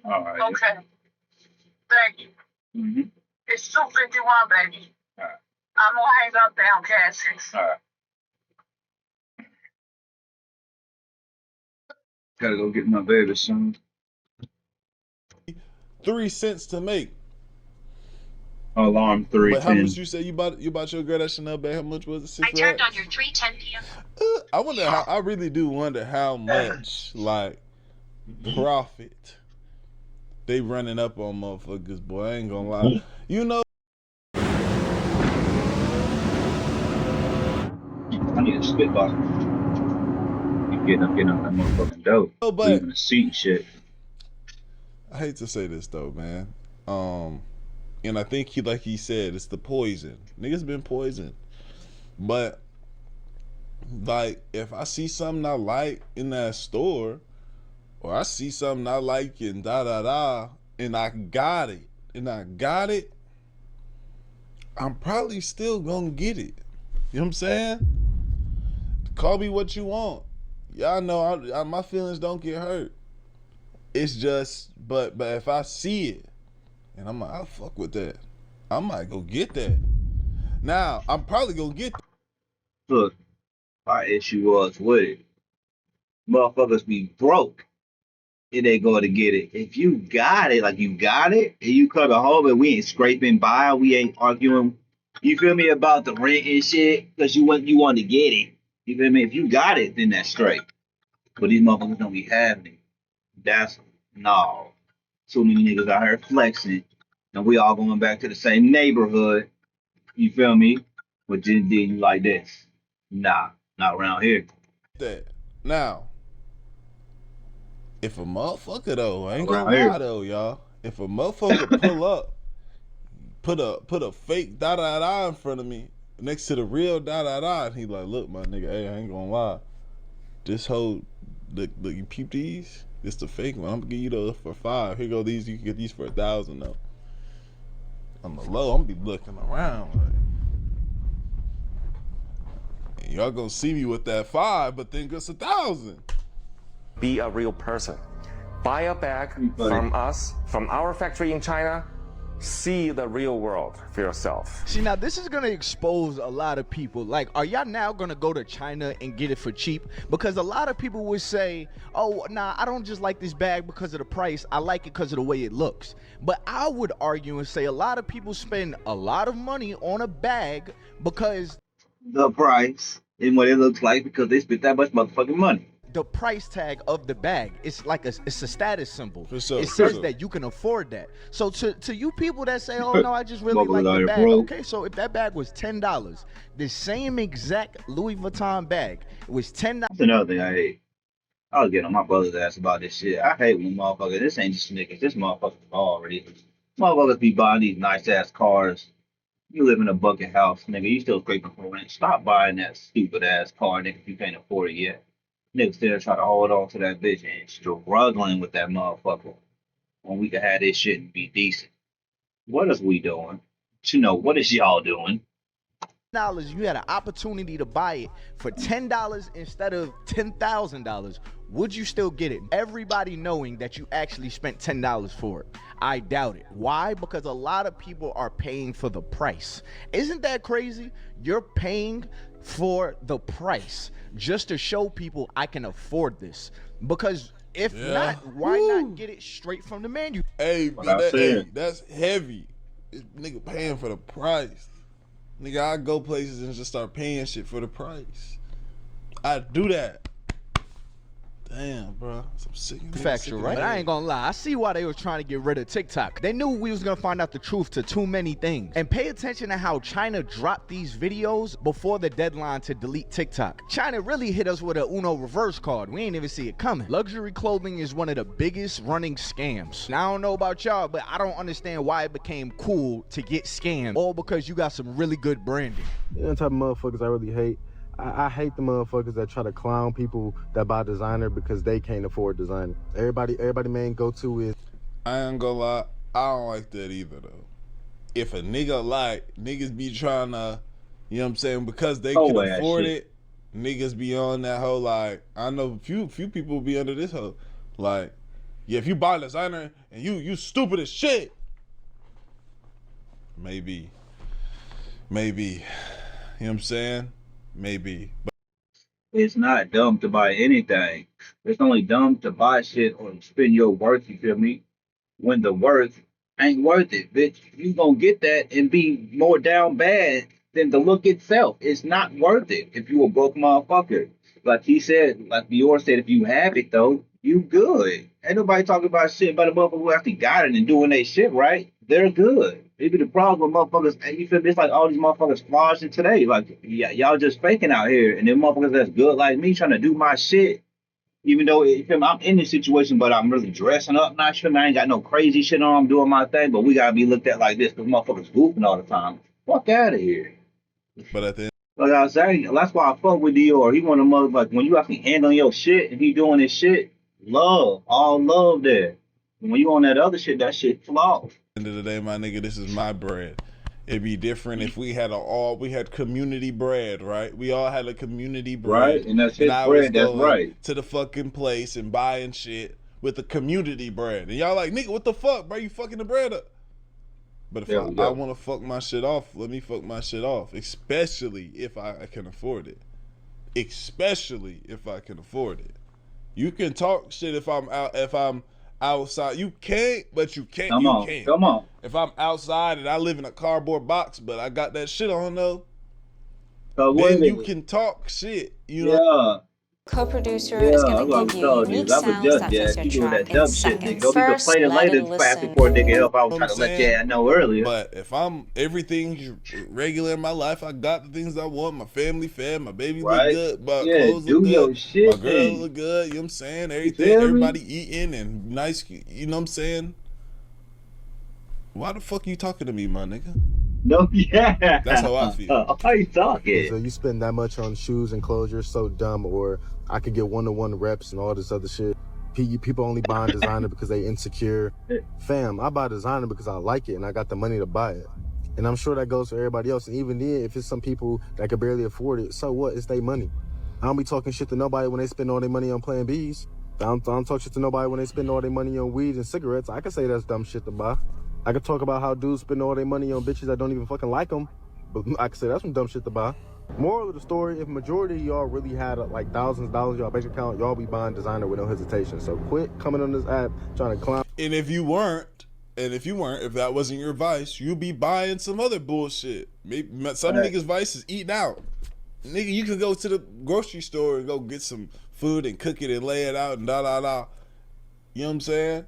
All right. Okay. Thank you. Mm-hmm. It's 2:51, baby. All right. I'm gonna hang up down Cassius. All right. Gotta go get my baby son. 3 cents to make. Alarm But how 3:10. much you say you bought your girl that Chanel bag? How much was it? 6 I turned racks? on your 3:10 p.m. I wonder how. I really do wonder how much like profit they running up on motherfuckers. Boy, I ain't gonna lie. You know. I need a spit bottle. Getting up that motherfucking dope. Oh, but leaving the seat and shit. I hate to say this though, man. And I think like he said, it's the poison. Niggas been poisoned. But like, if I see something I like in that store, or I see something I like in and I got it, I'm probably still gonna get it. You know what I'm saying? Call me what you want. Y'all know my feelings don't get hurt. It's just, but if I see it, and I'm like, I'll fuck with that, I might go get that. Now, I'm probably gonna get that. Look, my issue was with it. Motherfuckers be broke and they go to get it. If you got it, like you got it, and you come home and we ain't scraping by, we ain't arguing. You feel me about the rent and shit? Because you want to get it. You feel me? If you got it, then that's straight. But these motherfuckers don't be having it. That's no. Too many niggas out here flexing, and we all going back to the same neighborhood. You feel me? But then you like this. Nah, not around here. That. Now, if a motherfucker though, I ain't Around gonna here. lie though, y'all. If a motherfucker pull up, put a fake in front of me next to the real and he like, look, my nigga, hey, I ain't gonna lie. This whole look, you peep these? This the fake one. I'm gonna give you those for $5. Here go these. You can get these for $1,000 though. On the low, I'm gonna be looking around like, and y'all gonna see me with that $5, but then it's $1,000. Be a real person. Buy a bag from us, from our factory in China. See the real world for yourself. See, now this is gonna expose a lot of people. Like, are y'all now gonna go to China and get it for cheap? Because a lot of people would say, oh, nah, I don't just like this bag because of the price. I like it because of the way it looks. But I would argue and say a lot of people spend a lot of money on a bag because The price and what it looks like because they spent that much motherfucking money. the price tag of the bag, it's like it's a status symbol. For sure, It for says sure. that you can afford that. So to you people that say, oh no, I just really Motherfuckers like out the here bag. broke. Okay, so if that bag was $10, the same exact Louis Vuitton bag was $10. That's another thing I hate. I was getting on my brother's ass about this shit. I hate when motherfuckers, this ain't just niggas, this motherfuckers already. Motherfuckers be buying these nice ass cars. You live in a bucket house, nigga. You still scraping for rent. Stop buying that stupid ass car, nigga, if you can't afford it yet. Niggas still try to hold on to that bitch and struggling with that motherfucker when we could have this shit and be decent. What is we doing? You know, what is y'all doing? You had an opportunity to buy it for $10 instead of $10,000, would you still get it? Everybody knowing that you actually spent $10 for it. I doubt it. Why? Because a lot of people are paying for the price. Isn't that crazy? You're paying for the price just to show people I can afford this. Because if not, why not get it straight from the menu? Hey, that's heavy. Nigga paying for the price. Nigga, I go places and just start paying shit for the price. I do that. Damn, bro. I'm sick of Factual, right? But I ain't gonna lie. I see why they were trying to get rid of TikTok. They knew we was gonna find out the truth to too many things. And pay attention to how China dropped these videos before the deadline to delete TikTok. China really hit us with a Uno reverse card. We ain't even see it coming. Luxury clothing is one of the biggest running scams. Now, I don't know about y'all, but I don't understand why it became cool to get scammed. All because you got some really good branding. You know the type of motherfuckers I really hate? I hate the motherfuckers that try to clown people that buy designer because they can't afford designer. Everybody main go-to is... I ain't gonna lie, I don't like that either though. If a nigga like, niggas be trying to, you know what I'm saying, because they can afford it, niggas be on that whole like, I know few people be under this whole, like, yeah, if you buy designer and you stupid as shit. Maybe, you know what I'm saying? Maybe. It's not dumb to buy anything. It's only dumb to buy shit or spend your worth, you feel me? When the worth ain't worth it, bitch. You gonna get that and be more down bad than the look itself. It's not worth it if you a broke motherfucker. Like he said, like Dior said, if you have it though, you good. Ain't nobody talking about shit about a motherfucker who actually got it and doing their shit right. They're good. Maybe the problem with motherfuckers, and you feel me? It's like all these motherfuckers flossing today. Like, yeah, y'all just faking out here. And then motherfuckers that's good like me trying to do my shit. Even though you feel me, I'm in this situation, but I'm really dressing up. Not sure, I ain't got no crazy shit on. I'm doing my thing, but we gotta be looked at like this because motherfuckers goofing all the time. Fuck out of here. But at the end, Like I was saying, that's why I fuck with Dior. He one of the motherfuckers, like, when you actually handling your shit and he doing his shit, all love there. When you on that other shit, that shit flawed. end of the day, my nigga, this is my bread. It'd be different if we had community bread, right? We all had a community bread. Right, and that's his bread, that's right. To the fucking place and buying shit with the community bread. And y'all like, nigga, what the fuck, bro? You fucking the bread up. But if I want to fuck my shit off, let me fuck my shit off. Especially if I can afford it. Especially if I can afford it. You can talk shit if I'm outside. You can't, but you can't. Come on. If I'm outside and I live in a cardboard box, but I got that shit on though, then you can talk shit. You know. Co-producer is going to give you unique sounds that fits your track in seconds. First, let it listen. Before they can help, I was trying to let you know earlier. But if I'm everything's regular in my life, I got the things I want. My family fed, my baby look good, my clothes look good, my girl look good. You know what I'm saying? Everybody eating and nice. You know what I'm saying? Why the fuck you talking to me, my nigga? No, yeah. That's how I feel. How you talking? So you spend that much on shoes and clothes, you're so dumb. Or I could get one-to-one reps and all this other shit. People only buying designer because they insecure. Fam, I buy designer because I like it and I got the money to buy it. And I'm sure that goes for everybody else. And even then, if it's some people that could barely afford it, so what? It's their money. I don't be talking shit to nobody when they spend all their money on Plan Bs. I don't talk shit to nobody when they spend all their money on weed and cigarettes. I can say that's dumb shit to buy. I could talk about how dudes spend all their money on bitches that don't even fucking like them, but I could say that's some dumb shit to buy. Moral of the story, if majority of y'all really had like thousands of dollars in y'all bank account, y'all be buying designer with no hesitation. So quit coming on this app trying to clown. And if you weren't, if that wasn't your vice, you'd be buying some other bullshit. Maybe some niggas' vice is eating out. Nigga, you can go to the grocery store and go get some food and cook it and lay it out and da. You know what I'm saying?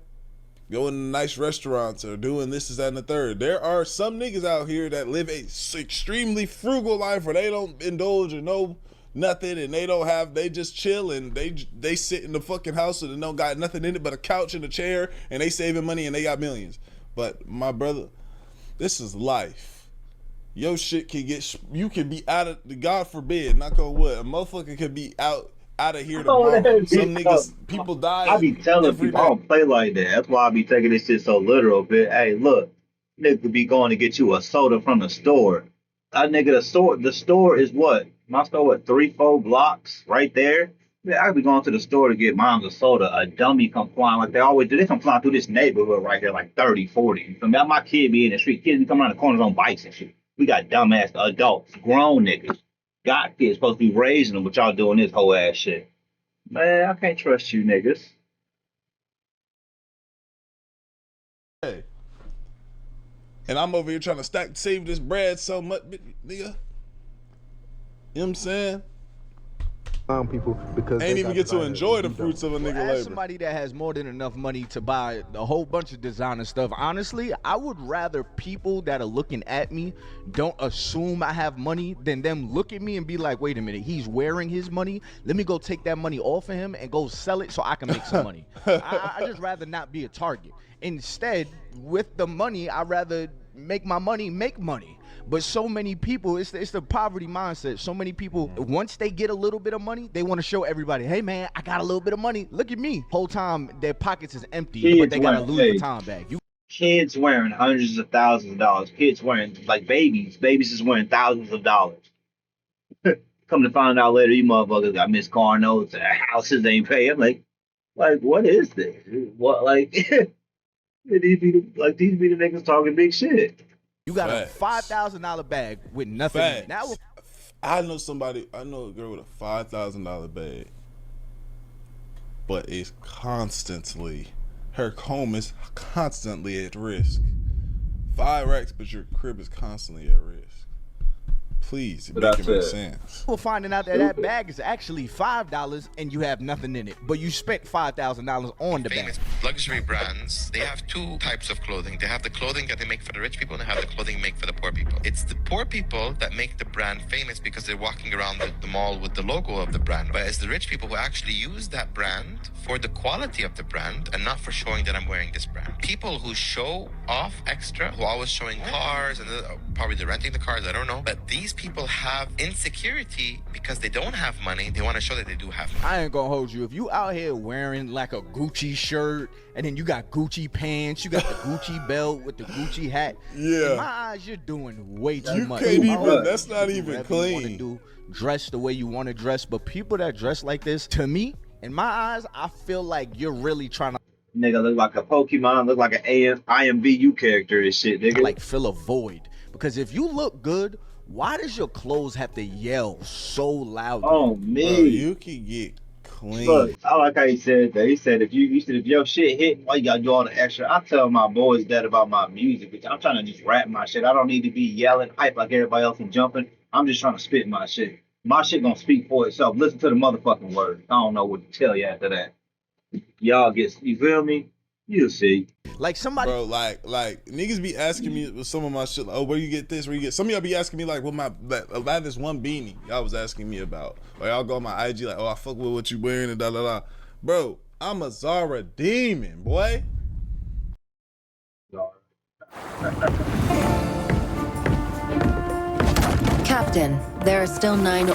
Going to nice restaurants or doing this, that, and the third. There are some niggas out here that live a extremely frugal life where they don't indulge or know nothing and they just chill and they sit in the fucking house and they don't got nothing in it but a couch and a chair and they saving money and they got millions. But my brother, this is life. Your shit you can be out of, God forbid, knock on wood, a motherfucker could be out of here tomorrow. Some niggas, people die. I be telling people I don't play like that. That's why I be taking this shit so literal. But hey, look, Nigga be going to get you a soda from the store. Nigga, the store is what? My store, what, 3, 4 blocks right there? Yeah, I be going to the store to get moms a soda. A dummy come flying like they always do. They come flying through this neighborhood right here, like 30, 40. You feel me? My kid be in the street. Kids be coming around the corners on bikes and shit. We got dumbass adults, grown niggas. Got kids supposed to be raising them, but y'all doing this whole ass shit. Man, I can't trust you niggas. Hey. And I'm over here trying to save this bread so much, nigga. You know what I'm saying? People because ain't even get to enjoy the fruits of a nigga labor. As somebody that has more than enough money to buy a whole bunch of designer stuff, honestly, I would rather people that are looking at me don't assume I have money than them look at me and be like, wait a minute, he's wearing his money. Let me go take that money off of him and go sell it so I can make some money. I just rather not be a target. Instead, with the money, I'd rather make my money make money. But so many people, it's the poverty mindset. So many people, once they get a little bit of money, they want to show everybody, hey man, I got a little bit of money. Look at me. Whole time their pockets is empty, but they got a Louis Vuitton bag. Kids wearing hundreds of thousands of dollars. Kids wearing, like babies. Babies is wearing thousands of dollars. Come to find out later, you motherfuckers got missed car notes and houses they ain't pay. I'm like, what is this? What, like, these be the niggas talking big shit. You got a $5,000 bag with nothing in it. Now, I know a girl with a $5,000 bag, but it's constantly, her home is constantly at risk. 5 racks, but your crib is constantly at risk. Please, it makes sense. People finding out that bag is actually $5 and you have nothing in it, but you spent $5,000 on the bag. Luxury brands, they have 2 types of clothing. They have the clothing that they make for the rich people, and they have the clothing made for the poor people. It's the poor people that make the brand famous because they're walking around the mall with the logo of the brand. But it's the rich people who actually use that brand for the quality of the brand and not for showing that I'm wearing this brand. People who show off extra, who are always showing cars, and probably they're renting the cars, I don't know. But these people have insecurity because they don't have money. They want to show that they do have money. I ain't gonna hold you. If you out here wearing like a Gucci shirt and then you got Gucci pants, you got the Gucci belt with the Gucci hat, in my eyes, you're doing way too much. You can't even, that's not even clean. Do, dress the way you want to dress, but people that dress like this, to me, in my eyes, I feel like you're really trying to nigga look like a Pokemon, look like an IMVU character and shit, nigga. Like fill a void. Because if you look good, why does your clothes have to yell so loud? Oh me, bro, you can get clean. Look, I like how he said that. He said if your shit hit, why you gotta do all the extra? I tell my boys that about my music, because I'm trying to just rap my shit. I don't need to be yelling, hype like everybody else and jumping. I'm just trying to spit my shit. My shit gonna speak for itself. Listen to the motherfucking words. I don't know what to tell you after that. Y'all get, you feel me? You'll see. Like somebody, bro, like niggas be asking me with some of my shit. Like, oh, where you get this? Where you get? Some of y'all be asking me like, about this one beanie y'all was asking me about. Or y'all go on my IG like, oh, I fuck with what you wearing and da da da. Bro, I'm a Zara demon, boy. Captain, there are still 9.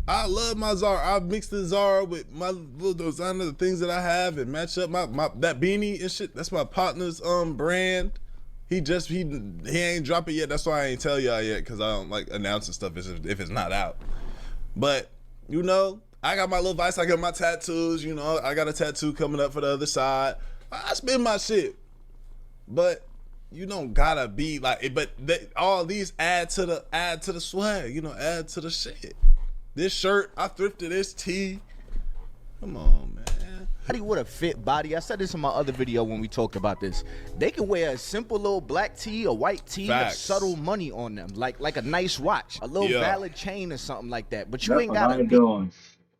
I love my Zara. I've mixed the Zara with my little designer, the things that I have, and match up my that beanie and shit. That's my partner's brand. He ain't drop it yet. That's why I ain't tell y'all yet, because I don't like announcing stuff if it's not out. But you know, I got my little vice. I got my tattoos. You know, I got a tattoo coming up for the other side. I spend my shit, but you don't gotta be like. But all these add to the swag. You know, add to the shit. This shirt, I thrifted this tee. Come on, man. Somebody with a fit body, I said this in my other video when we talked about this. They can wear a simple little black tee, a white tee, with subtle money on them, like a nice watch, a little valid chain or something like that. But you ain't gotta.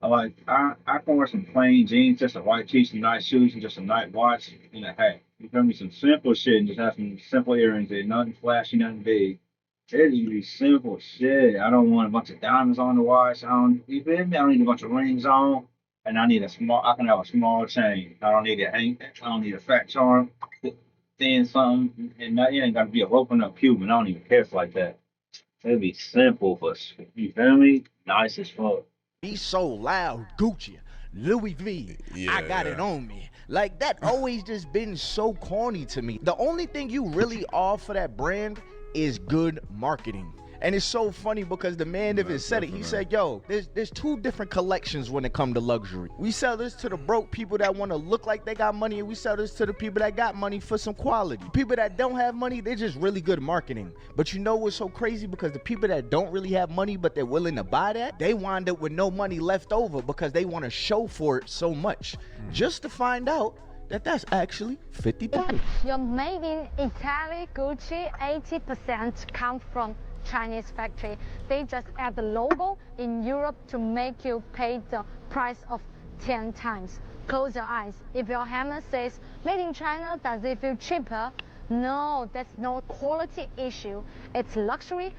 I can wear some plain jeans, just a white tee, some nice shoes, and just a nice watch and a hat. You feel me? Some simple shit, and just have some simple earrings. There, nothing flashy, nothing big. It just be simple shit. I don't want a bunch of diamonds on the watch. You feel me? I don't need a bunch of rings on, and I can have a small chain. I don't need I don't need a fat charm, thin something, and it ain't got to be a open up Cuban. I don't even care for like that. It'd be simple, but you feel me? Nice as fuck. Be so loud, Gucci. Louis V, Yeah, I got it yeah. on me. Like, that always just been so corny to me. The only thing you really are for that brand is good marketing. And it's so funny because the man even said it. He said, yo, there's two different collections when it comes to luxury. We sell this to the broke people that want to look like they got money, and we sell this to the people that got money for some quality. People that don't have money, they're just really good marketing. But you know what's so crazy? Because the people that don't really have money, but they're willing to buy that, they wind up with no money left over because they want to show for it so much. Just to find out that that's actually $50. Your made in Italy Gucci 80% come from Chinese factory. They just add the logo in Europe to make you pay the price of 10 times. Close your eyes. If your hammer says made in China, does it feel cheaper? No, that's no quality issue. It's luxury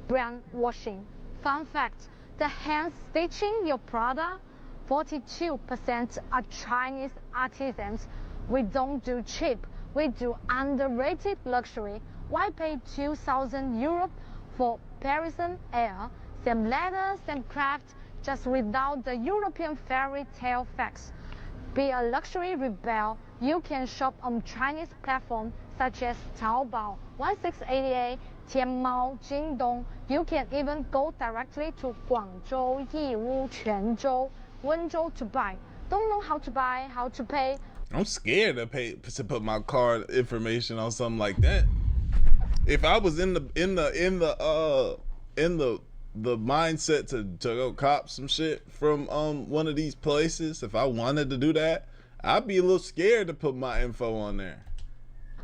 brand washing. Fun fact, the hand stitching your product, 42% are Chinese artisans. We don't do cheap, we do underrated luxury. Why pay 2,000 Europe for Parisian air? Same leather, same craft, just without the European fairy tale facts. Be a luxury rebel, you can shop on Chinese platforms such as Taobao, 1688, Tianmao, Jingdong. You can even go directly to Guangzhou, Yiwu, Quanzhou, Wenzhou to buy. Don't know how to buy, how to pay? I'm scared to put my card information on something like that. If I was in the mindset to go cop some shit from one of these places, if I wanted to do that, I'd be a little scared to put my info on there.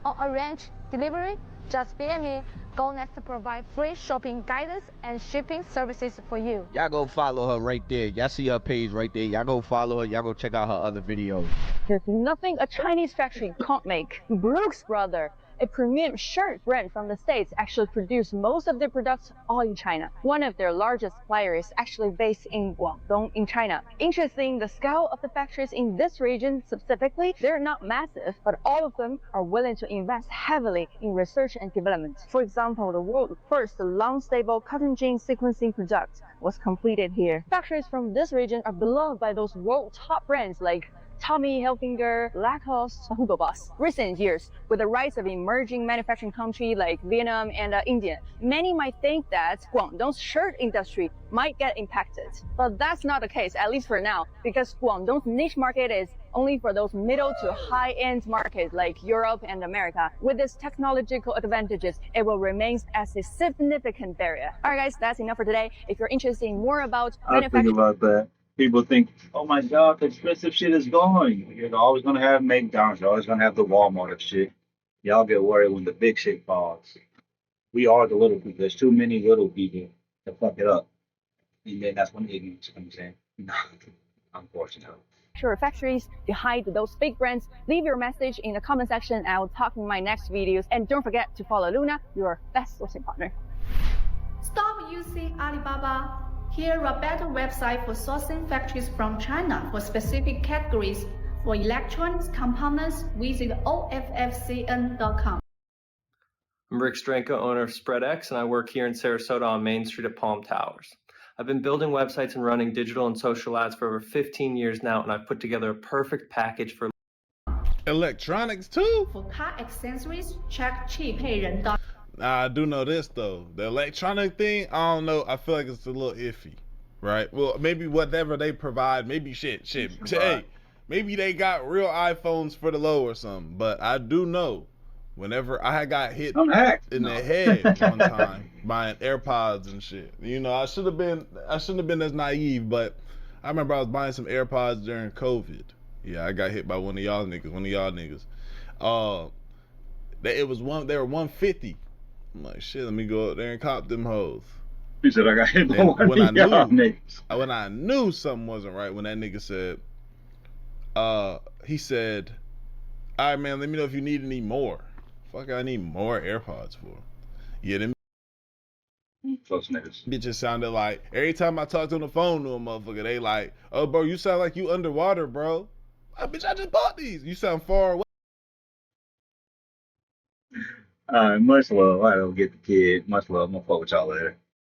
Or arrange delivery, just PM me. Go Next to provide free shopping guidance and shipping services for you. Y'all go follow her right there. Y'all see her page right there. Y'all go follow her. Y'all go check out her other videos. There's nothing a Chinese factory can't make. Brooks Brothers, a premium shirt brand from the States, actually produce most of their products all in China. One of their largest suppliers is actually based in Guangdong in China. Interesting, the scale of the factories in this region specifically, they're not massive, but all of them are willing to invest heavily in research and development. For example, the world's first long-stable cotton gene sequencing product was completed here. Factories from this region are beloved by those world top brands like Tommy Hilfiger, Lacoste, Hugo Boss. Recent years, with the rise of emerging manufacturing countries like Vietnam and India, many might think that Guangdong's shirt industry might get impacted. But that's not the case, at least for now, because Guangdong's niche market is only for those middle to high-end markets like Europe and America. With its technological advantages, it will remain as a significant barrier. All right, guys, that's enough for today. If you're interested in more about manufacturing, about that. People think, oh my God, the expensive shit is going. You're always going to have McDonald's. You're always going to have the Walmart of shit. Y'all get worried when the big shit falls. We are the little people. There's too many little people to fuck it up. And then that's when ignorance comes in. Unfortunately. Sure, factories behind those big brands. Leave your message in the comment section. I will talk in my next videos. And don't forget to follow Luna, your best sourcing partner. Stop using Alibaba. Here are better website for sourcing factories from China for specific categories. For electronics components, visit OFFCN.com. I'm Rick Stranko, owner of SpreadX, and I work here in Sarasota on Main Street at Palm Towers. I've been building websites and running digital and social ads for over 15 years now, and I've put together a perfect package for electronics too. For car accessories, check cheapayren.com. I do know this though. The electronic thing, I don't know. I feel like it's a little iffy, right? Well, maybe whatever they provide, maybe shit. Hey, maybe they got real iPhones for the low or something. But I do know, whenever I got hit in the head one time buying AirPods and shit, you know, I shouldn't have been as naive. But I remember I was buying some AirPods during COVID. Yeah, I got hit by one of y'all niggas. They were 150. I'm like, shit, let me go up there and cop them hoes. He said I got hit by one of y'all niggas. When I knew something wasn't right, when that nigga said, he said, all right, man, let me know if you need any more. Fuck, I need more AirPods for. Yeah, them bitches sounded like, every time I talked on the phone to a motherfucker, they like, oh, bro, you sound like you underwater, bro. Bitch, I just bought these. You sound far away. Much love. I don't get the kid. Much love. I'm gonna fuck with y'all later.